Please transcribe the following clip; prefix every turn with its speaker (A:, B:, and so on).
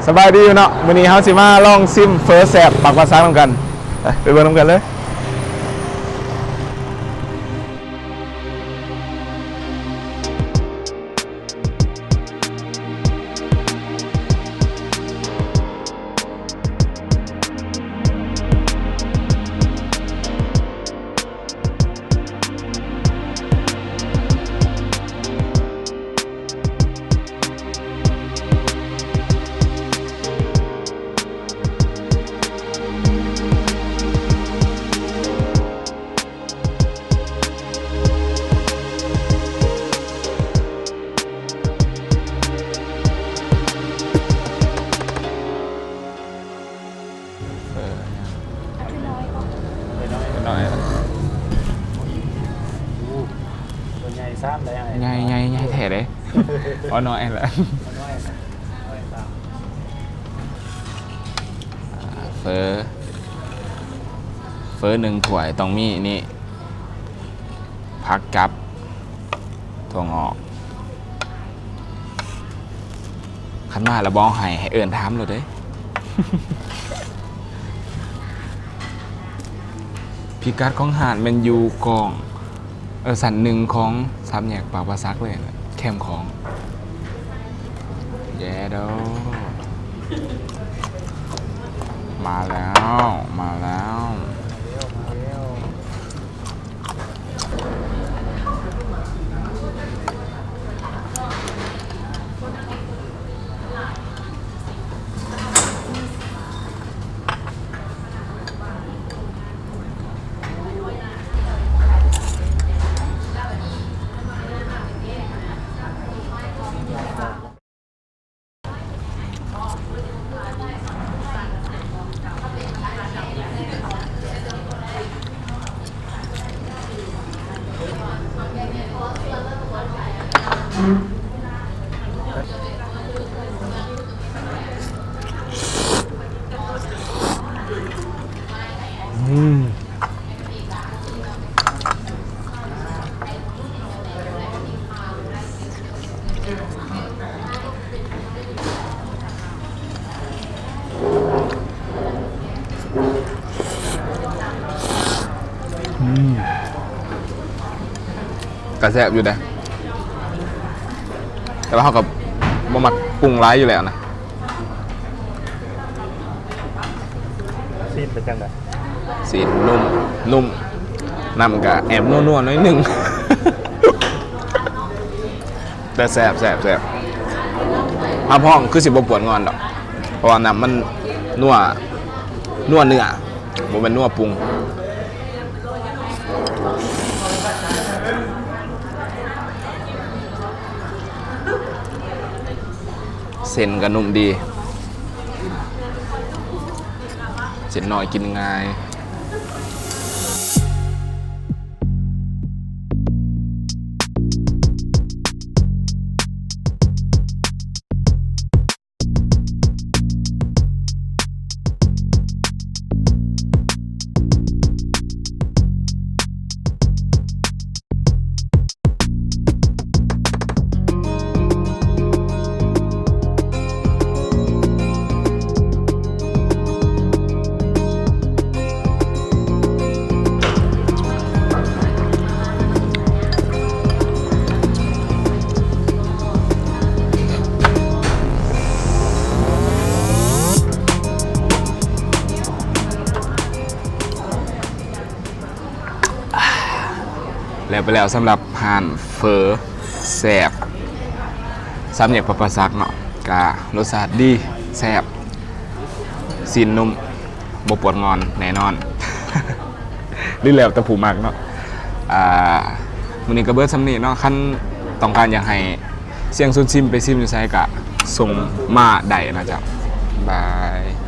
A: สบายดีอยู่เนาะมื้อนี้เฮาสิมาลองซิมเฟอร์แซ่บปักภาษานํกันไปเบิ่งนํกันเลยหน่อย
B: ตัวใหญ่ซ้ำเลย
A: ใหญ่แท้เลยอ๋อน้อยแหละเฟอ1ถ้วยต้องมีนี่ผักกับถั่วงอกคันมาแล้วบ้องให้เอิ้นถามเลยเด้ พิกัดของหาดมันอยู่กองสันหนึ่งของสามแยกปากปลาซักเลยนะแคมของแย่ดอมาแล้ว กระแซบอยู่นะแต่ว่าเขากับบ่มักปรุงร้ายอยู่แล้วนะ
B: ซีดเป็นจังได
A: สีนุ่มน้ำกับแอบนัวๆน้อยหนึ่ง แต่แซ่บถ้าพ่องคือสิบ่ปวดงอนดอกเพราะว่าน้ำมันนัวเนื้อบ่เป็นนัวปรุงเส้นก็นุ่มดีเส้นหน่อยกินง่ายแล้วไปแล้วสำหรับห่านเฟอแซ่บสามแยกปะปะซักเนาะกะรสชาติดีแซ่บซีนนุ่มบ่ปวดงอนแน่นอน นี่แล้วแต่ผู้มักเนาะมื้อนี้ก็เบิดสำนี้เนาะคันต้องการอยากให้เสียงซุนซิมไปซิมอยู่ไสกะส่งมาได้นะจ๊ะบาย